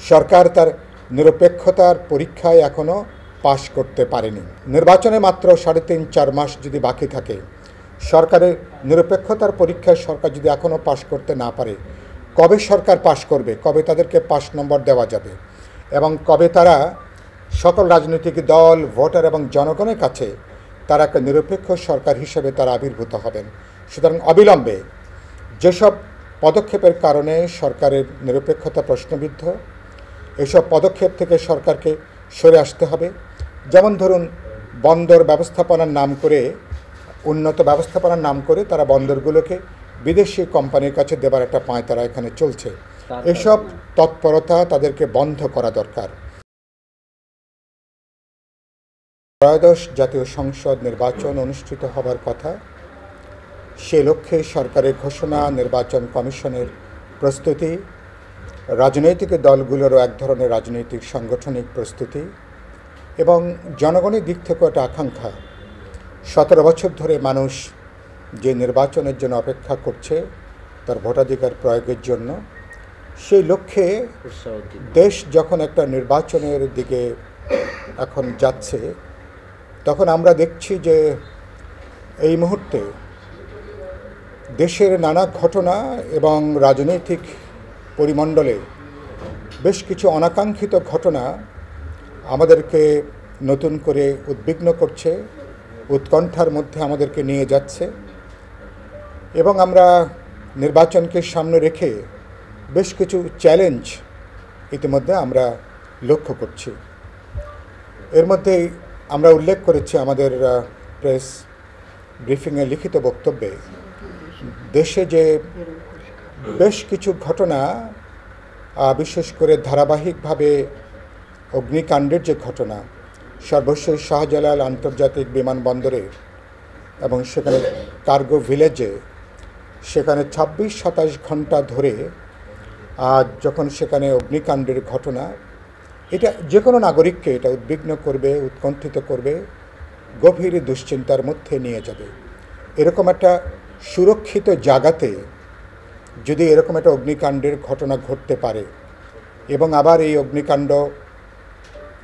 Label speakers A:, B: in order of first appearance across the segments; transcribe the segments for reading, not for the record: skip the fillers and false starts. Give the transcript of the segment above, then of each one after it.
A: সরকার তার নিরপেক্ষতার পরীক্ষায় এখনও পাশ করতে পারেনি। নির্বাচনে মাত্র 3.5-4 মাস যদি বাকি থাকে, সরকারের নিরপেক্ষতার পরীক্ষায় সরকার যদি এখনও পাশ করতে না পারে, কবে সরকার পাশ করবে, কবে তাদেরকে পাশ নম্বর দেওয়া যাবে এবং কবে তারা সকল রাজনৈতিক দল, ভোটার এবং জনগণের কাছে তারা একটা নিরপেক্ষ সরকার হিসেবে তারা আবির্ভূত হবেন। সুতরাং অবিলম্বে যেসব পদক্ষেপের কারণে সরকারের নিরপেক্ষতা প্রশ্নবিদ্ধ, এসব পদক্ষেপ থেকে সরকারকে সরে আসতে হবে। যেমন ধরুন, বন্দর ব্যবস্থাপনার নাম করে, উন্নত ব্যবস্থাপনার নাম করে তারা বন্দরগুলোকে বিদেশি কোম্পানির কাছে দেবার একটা পাঁয়তারা এখানে চলছে। এসব তৎপরতা তাদেরকে বন্ধ করা দরকার। ত্রয়োদশ জাতীয় সংসদ নির্বাচন অনুষ্ঠিত হবার কথা, সে লক্ষ্যে সরকারের ঘোষণা, নির্বাচন কমিশনের প্রস্তুতি, রাজনৈতিক দলগুলোরও এক ধরনের রাজনৈতিক সাংগঠনিক প্রস্তুতি এবং জনগণের দিক থেকেও একটা আকাঙ্ক্ষা। 17 বছর ধরে মানুষ যে নির্বাচনের জন্য অপেক্ষা করছে তার ভোটাধিকার প্রয়োগের জন্য, সেই লক্ষ্যে দেশ যখন একটা নির্বাচনের দিকে এখন যাচ্ছে, তখন আমরা দেখছি যে এই মুহূর্তে দেশের নানা ঘটনা এবং রাজনৈতিক পরিমণ্ডলে বেশ কিছু অনাকাঙ্ক্ষিত ঘটনা আমাদেরকে নতুন করে উদ্বিগ্ন করছে, উৎকণ্ঠার মধ্যে আমাদেরকে নিয়ে যাচ্ছে এবং আমরা নির্বাচনকে সামনে রেখে বেশ কিছু চ্যালেঞ্জ ইতিমধ্যে আমরা লক্ষ্য করছি। এর মধ্যেই আমরা উল্লেখ করেছি আমাদের প্রেস ব্রিফিংয়ে লিখিত বক্তব্যে, দেশে যে বেশ কিছু ঘটনা, বিশেষ করে ধারাবাহিকভাবে অগ্নিকাণ্ডের যে ঘটনা, সর্বশেষ শাহজালাল আন্তর্জাতিক বিমানবন্দরে এবং সেখানে কার্গো ভিলেজে, সেখানে 26-27 ঘন্টা ধরে যখন সেখানে অগ্নিকাণ্ডের ঘটনা, এটা যে কোনো নাগরিককে এটা উদ্বিগ্ন করবে, উৎকণ্ঠিত করবে, গভীর দুশ্চিন্তার মধ্যে নিয়ে যাবে। এরকম একটা সুরক্ষিত জায়গাতে যদি এরকম একটা অগ্নিকাণ্ডের ঘটনা ঘটতে পারে এবং আবার এই অগ্নিকাণ্ড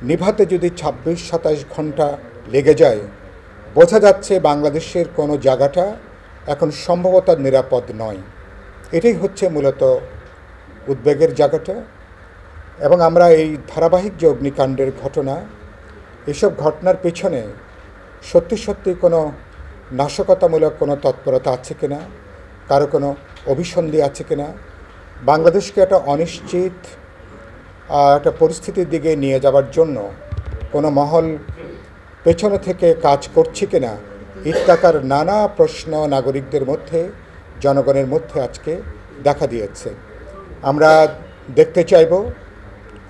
A: নিভাতে যদি 26-27 ঘন্টা লেগে যায়, বোঝা যাচ্ছে বাংলাদেশের কোনো জায়গাটা এখন সম্ভবত নিরাপদ নয়। এটাই হচ্ছে মূলত উদ্বেগের জায়গাটা। এবং আমরা এই ধারাবাহিক যে অগ্নিকাণ্ডের ঘটনা, এসব ঘটনার পেছনে সত্যি সত্যি কোনো নাশকতামূলক কোনো তৎপরতা আছে কিনা, কারো কোনো অভিসন্ধি আছে কিনা, বাংলাদেশকে একটা অনিশ্চিত একটা পরিস্থিতির দিকে নিয়ে যাওয়ার জন্য কোনো মহল পেছনে থেকে কাজ করছে কিনা, ইত্যাকার নানা প্রশ্ন নাগরিকদের মধ্যে, জনগণের মধ্যে আজকে দেখা দিয়েছে। আমরা দেখতে চাইব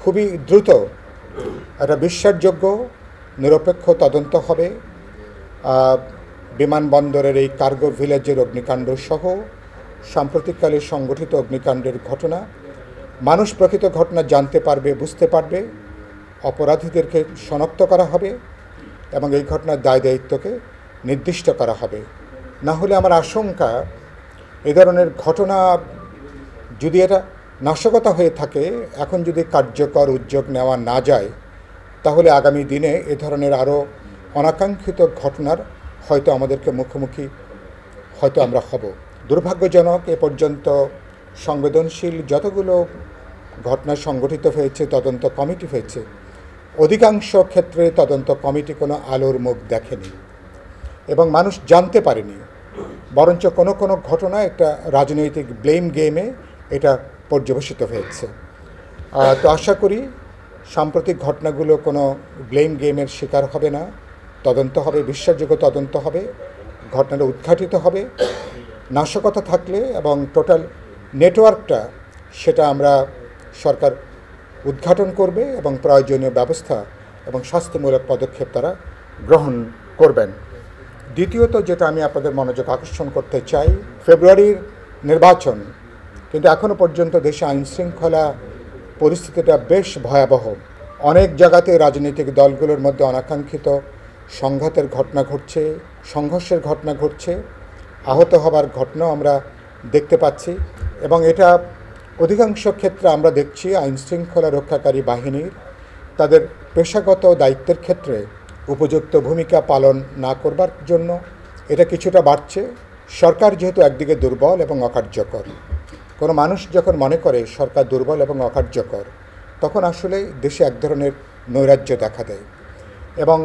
A: খুবই দ্রুত একটা বিশ্বাসযোগ্য নিরপেক্ষ তদন্ত হবে বিমানবন্দরের এই কার্গো ভিলেজের অগ্নিকাণ্ড সহ সাম্প্রতিককালে সংগঠিত অগ্নিকাণ্ডের ঘটনা। মানুষ প্রকৃত ঘটনা জানতে পারবে, বুঝতে পারবে, অপরাধীদেরকে শনাক্ত করা হবে এবং এই ঘটনার দায় দায়িত্বকে নির্দিষ্ট করা হবে। না হলে আমার আশঙ্কা, এ ধরনের ঘটনা যদি এটা নাশকতা হয়ে থাকে, এখন যদি কার্যকর উদ্যোগ নেওয়া না যায়, তাহলে আগামী দিনে এ ধরনের আরও অনাকাঙ্ক্ষিত ঘটনার হয়তো আমাদেরকে মুখোমুখি হয়তো আমরা হব। দুর্ভাগ্যজনক, এ পর্যন্ত সংবেদনশীল যতগুলো ঘটনা সংগঠিত হয়েছে, তদন্ত কমিটি হয়েছে, অধিকাংশ ক্ষেত্রে তদন্ত কমিটি কোনো আলোর মুখ দেখেনি এবং মানুষ জানতে পারেনি, বরঞ্চ কোনো কোনো ঘটনা একটা রাজনৈতিক ব্লেম গেমে এটা পর্যবেসিত হয়েছে। তো আশা করি সাম্প্রতিক ঘটনাগুলো কোনো ব্লেম গেমের শিকার হবে না, তদন্ত হবে, বিশ্বাসযোগ্য তদন্ত হবে, ঘটনাটা উদ্ঘাটিত হবে। নাশকতা থাকলে এবং টোটাল নেটওয়ার্কটা, সেটা আমরা সরকার উদ্ঘাটন করবে এবং প্রয়োজনীয় ব্যবস্থা এবং শাস্তিমূলক পদক্ষেপ তারা গ্রহণ করবেন। দ্বিতীয়ত যেটা আমি আপনাদের মনোযোগ আকর্ষণ করতে চাই, ফেব্রুয়ারির নির্বাচন, কিন্তু এখনও পর্যন্ত দেশে আইনশৃঙ্খলা পরিস্থিতিটা বেশ ভয়াবহ। অনেক জায়গাতে রাজনৈতিক দলগুলোর মধ্যে অনাকাঙ্ক্ষিত সংঘাতের ঘটনা ঘটছে, সংঘর্ষের ঘটনা ঘটছে, আহত হবার ঘটনাও আমরা দেখতে পাচ্ছি এবং এটা অধিকাংশ ক্ষেত্রে আমরা দেখছি আইনশৃঙ্খলা রক্ষাকারী বাহিনীর তাদের পেশাগত দায়িত্বের ক্ষেত্রে উপযুক্ত ভূমিকা পালন না করবার জন্য এটা কিছুটা বাড়ছে। সরকার যেহেতু একদিকে দুর্বল এবং অকার্যকর, কোনো মানুষ যখন মনে করে সরকার দুর্বল এবং অকার্যকর, তখন আসলে দেশে এক ধরনের নৈরাজ্য দেখা দেয় এবং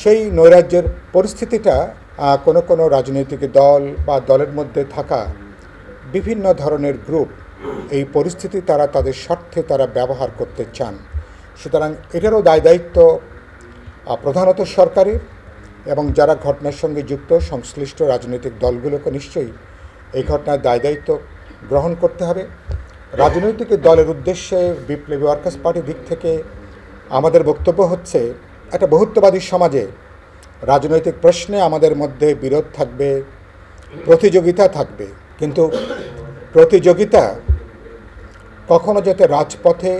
A: সেই নৈরাজ্যের পরিস্থিতিটা কোনো রাজনৈতিক দল বা দলের মধ্যে থাকা বিভিন্ন ধরনের গ্রুপ এই পরিস্থিতি তারা তাদের স্বার্থে তারা ব্যবহার করতে চান। সুতরাং এটারও দায়িত্ব প্রধানত সরকারের এবং যারা ঘটনার সঙ্গে যুক্ত সংশ্লিষ্ট রাজনৈতিক দলগুলোকে নিশ্চয়ই এই ঘটনার দায়িত্ব গ্রহণ করতে হবে। রাজনৈতিক দলের উদ্দেশ্যে বিপ্লবী ওয়ার্কার্স পার্টির দিক থেকে আমাদের বক্তব্য হচ্ছে, একটা বহুত্ববাদী সমাজে রাজনৈতিক প্রশ্নে আমাদের মধ্যে বিরোধ থাকবে, প্রতিযোগিতা থাকবে, কিন্তু প্রতিযোগিতা কখনো যাতে রাজপথে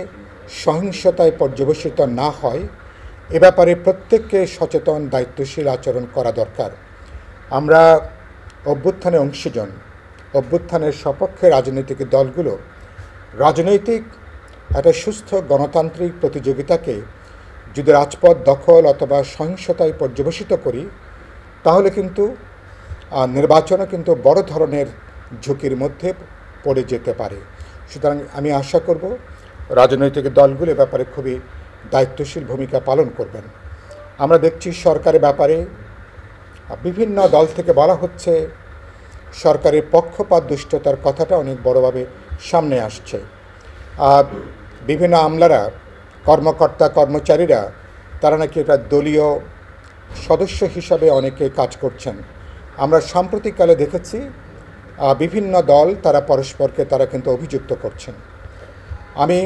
A: সহিংসতায় পর্যবেসিত না হয় এ ব্যাপারে প্রত্যেককে সচেতন দায়িত্বশীল আচরণ করা দরকার। আমরা অভ্যুত্থানে অংশীজন, অভ্যুত্থানের সপক্ষে রাজনৈতিক দলগুলো রাজনৈতিক একটা সুস্থ গণতান্ত্রিক প্রতিযোগিতাকে যদি রাজপথ দখল অথবা সহিংসতায় পর্যবেসিত করি, তাহলে কিন্তু নির্বাচনে কিন্তু বড় ধরনের ঝুঁকির মধ্যে পড়ে যেতে পারে। সুতরাং আমি আশা করব রাজনৈতিক দলগুলো ব্যাপারে খুবই দায়িত্বশীল ভূমিকা পালন করবেন। আমরা দেখছি সরকারের ব্যাপারে বিভিন্ন দল থেকে বলা হচ্ছে সরকারের পক্ষপাত দুষ্টতার কথাটা অনেক বড়ভাবে সামনে আসছে। বিভিন্ন আমলারা, কর্মকর্তা কর্মচারীরা তারা নাকি এটা দলীয় সদস্য হিসাবে অনেকে কাজ করছেন। আমরা সাম্প্রতিককালে দেখেছি বিভিন্ন দল তারা পরস্পরকে তারা কিন্তু অভিযুক্ত করছেন। আমি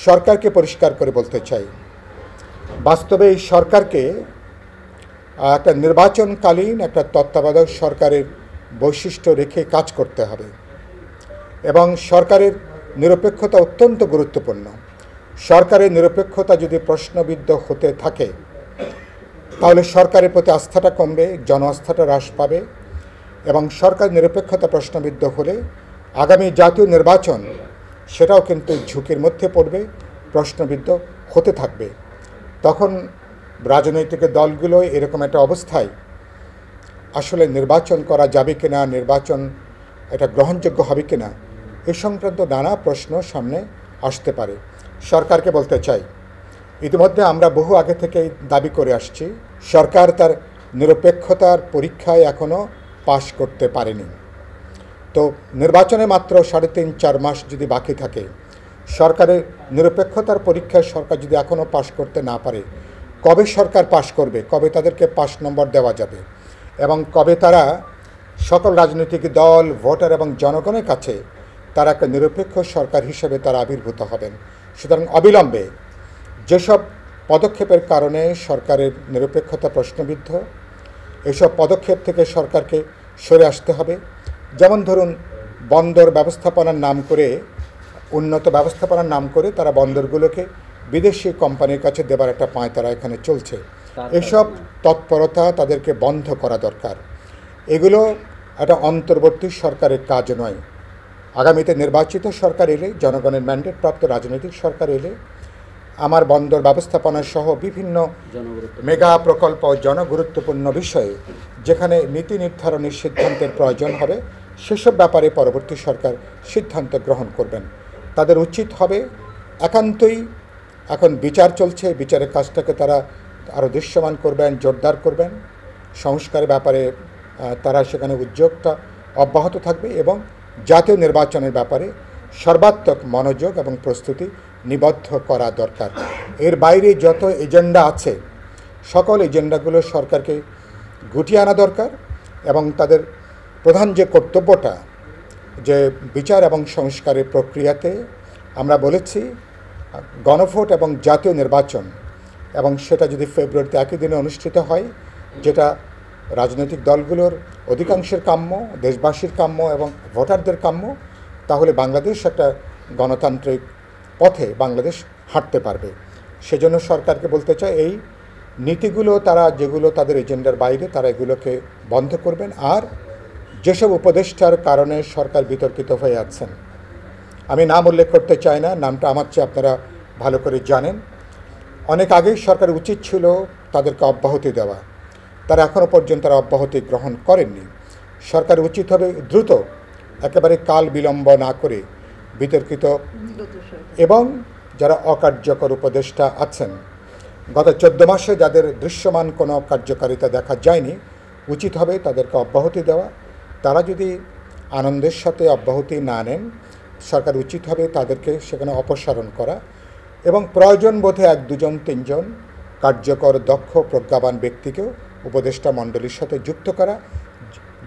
A: সরকারকে পরিষ্কার করে বলতে চাই, বাস্তবে এই সরকারকে একটা নির্বাচনকালীন একটা তত্ত্বাবধায়ক সরকারের বৈশিষ্ট্য রেখে কাজ করতে হবে এবং সরকারের নিরপেক্ষতা অত্যন্ত গুরুত্বপূর্ণ। সরকারের নিরপেক্ষতা যদি প্রশ্নবিদ্ধ হতে থাকে তাহলে সরকারের প্রতি আস্থাটা কমবে, জন আস্থাটা হ্রাস পাবে এবং সরকার নিরপেক্ষতা প্রশ্নবিদ্ধ হলে আগামী জাতীয় নির্বাচন সেটাও কিন্তু ঝুঁকির মধ্যে পড়বে, প্রশ্নবিদ্ধ হতে থাকবে। তখন রাজনৈতিক দলগুলো এরকম একটা অবস্থায় আসলে নির্বাচন করা যাবে কিনা, নির্বাচন এটা গ্রহণযোগ্য হবে কিনা, এ সংক্রান্ত নানা প্রশ্ন সামনে আসতে পারে। সরকারকে বলতে চাই, ইতিমধ্যে আমরা বহু আগে থেকেই দাবি করে আসছি, সরকার তার নিরপেক্ষতার পরীক্ষায় এখনও পাশ করতে পারেনি। তো নির্বাচনে মাত্র 3.5-4 মাস যদি বাকি থাকে, সরকারের নিরপেক্ষতার পরীক্ষায় সরকার যদি এখনও পাশ করতে না পারে, কবে সরকার পাশ করবে, কবে তাদেরকে পাস নম্বর দেওয়া যাবে এবং কবে তারা সকল রাজনৈতিক দল, ভোটার এবং জনগণের কাছে তারা একটা নিরপেক্ষ সরকার হিসেবে তারা আবির্ভূত হবেন। সুতরাং অবিলম্বে যেসব পদক্ষেপের কারণে সরকারের নিরপেক্ষতা প্রশ্নবিদ্ধ, এসব পদক্ষেপ থেকে সরকারকে সরে আসতে হবে। যেমন ধরুন, বন্দর ব্যবস্থাপনার নাম করে, উন্নত ব্যবস্থাপনার নাম করে তারা বন্দরগুলোকে বিদেশি কোম্পানির কাছে দেবার একটা পাঁয়তারা এখানে চলছে। এসব তৎপরতা তাদেরকে বন্ধ করা দরকার। এগুলো একটা অন্তর্বর্তী সরকারের কাজ নয়। আগামীতে নির্বাচিত সরকার এলে, জনগণের ম্যান্ডেট প্রাপ্ত রাজনৈতিক সরকার এলে আমার বন্দর ব্যবস্থাপনা সহ বিভিন্ন মেগা প্রকল্প জনগুরুত্বপূর্ণ বিষয়ে যেখানে নীতি নির্ধারণের সিদ্ধান্তের প্রয়োজন হবে, সেসব ব্যাপারে পরবর্তী সরকার সিদ্ধান্ত গ্রহণ করবেন। তাদের উচিত হবে একান্তই, এখন বিচার চলছে, বিচারের কাজটাকে তারা আরও দৃশ্যমান করবেন, জোরদার করবেন। সংস্কারের ব্যাপারে তারা সেখানে উদ্যোগটা অব্যাহত থাকবে এবং জাতীয় নির্বাচনের ব্যাপারে সর্বাত্মক মনোযোগ এবং প্রস্তুতি নিবদ্ধ করা দরকার। এর বাইরে যত এজেন্ডা আছে, সকল এজেন্ডাগুলো সরকারকে গুটিয়ে আনা দরকার এবং তাদের প্রধান যে কর্তব্যটা, যে বিচার এবং সংস্কারের প্রক্রিয়াতে আমরা বলেছি গণভোট এবং জাতীয় নির্বাচন, এবং সেটা যদি ফেব্রুয়ারিতে একই দিনে অনুষ্ঠিত হয়, যেটা রাজনৈতিক দলগুলোর অধিকাংশের কাম্য, দেশবাসীর কাম্য এবং ভোটারদের কাম্য, তাহলে বাংলাদেশ একটা গণতান্ত্রিক পথে বাংলাদেশ হাঁটতে পারবে। সেজন্য সরকারকে বলতে চাই, এই নীতিগুলো তারা যেগুলো তাদের এজেন্ডার বাইরে, তারা এগুলোকে বন্ধ করবেন। আর যেসব উপদেষ্টার কারণে সরকার বিতর্কিত হয়ে আছেন, আমি নাম উল্লেখ করতে চাই না, নামটা আমার চেয়ে আপনারা ভালো করে জানেন। অনেক আগেই সরকার উচিত ছিল তাদেরকে অব্যাহতি দেওয়া, তারা এখনও পর্যন্ত তারা অব্যাহতি গ্রহণ করেননি। সরকার উচিত হবে দ্রুত, একেবারে কাল বিলম্ব না করে বিতর্কিত এবং যারা অকার্যকর উপদেষ্টা আছেন, গত 14 মাসে যাদের দৃশ্যমান কোনো কার্যকারিতা দেখা যায়নি, উচিত হবে তাদেরকে অব্যাহতি দেওয়া। তারা যদি আনন্দের সাথে অব্যাহতি না নেন, সরকার উচিত হবে তাদেরকে সেখানে অপসারণ করা এবং প্রয়োজন বোধে 1, 2 জন 3 জন কার্যকর দক্ষ প্রজ্ঞাবান ব্যক্তিকেও উপদেষ্টা মণ্ডলীর সাথে যুক্ত করা,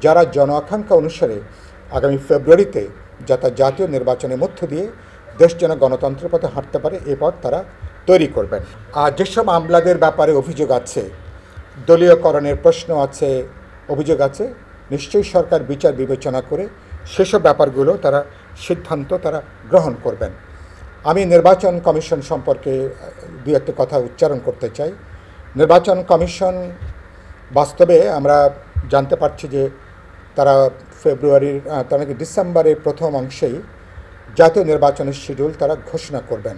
A: যারা জন আকাঙ্ক্ষা অনুসারে আগামী ফেব্রুয়ারিতে জাতীয় নির্বাচনের মধ্য দিয়ে দেশ যেন গণতন্ত্রের পথে হাঁটতে পারে, এ পথ তারা তৈরি করবেন। আর যেসব আমলাদের ব্যাপারে অভিযোগ আছে, দলীয়করণের প্রশ্ন আছে, অভিযোগ আছে, নিশ্চয়ই সরকার বিচার বিবেচনা করে সেসব ব্যাপারগুলো তারা সিদ্ধান্ত তারা গ্রহণ করবেন। আমি নির্বাচন কমিশন সম্পর্কে 2-1 কথা উচ্চারণ করতে চাই। নির্বাচন কমিশন বাস্তবে আমরা জানতে পারছি যে তারা তারা নাকি ডিসেম্বরের প্রথম অংশেই জাতীয় নির্বাচনের শিডিউল তারা ঘোষণা করবেন,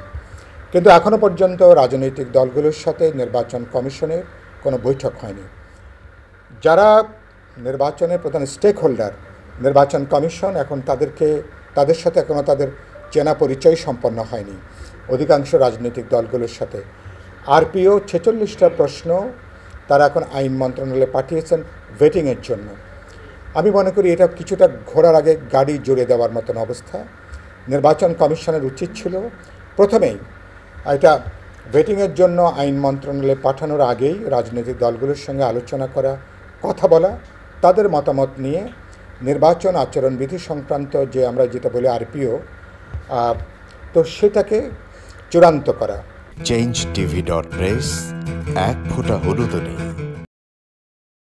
A: কিন্তু এখনও পর্যন্ত রাজনৈতিক দলগুলোর সাথে নির্বাচন কমিশনের কোনো বৈঠক হয়নি। যারা নির্বাচনের প্রধান স্টেক হোল্ডার নির্বাচন কমিশন, এখন তাদের সাথে এখনও তাদের চেনা পরিচয় সম্পন্ন হয়নি অধিকাংশ রাজনৈতিক দলগুলোর সাথে। আরপিও 46টা প্রশ্ন তারা এখন আইন মন্ত্রণালয়ে পাঠিয়েছেন ভেটিংয়ের জন্য। আমি মনে করি এটা কিছুটা ঘোড়ার আগে গাড়ি জুড়ে দেওয়ার মতন অবস্থা। নির্বাচন কমিশনের উচিত ছিল প্রথমেই এটা ভেটিংয়ের জন্য আইন মন্ত্রণালয়ে পাঠানোর আগেই রাজনৈতিক দলগুলোর সঙ্গে আলোচনা করা, কথা বলা, তাদের মতামত নিয়ে নির্বাচন আচরণবিধি সংক্রান্ত যে আমরা যেটা বলি আরপিও, তো সেটাকে চূড়ান্ত করা।
B: change tv.press, এক ফোঁটা হলুদও নেই।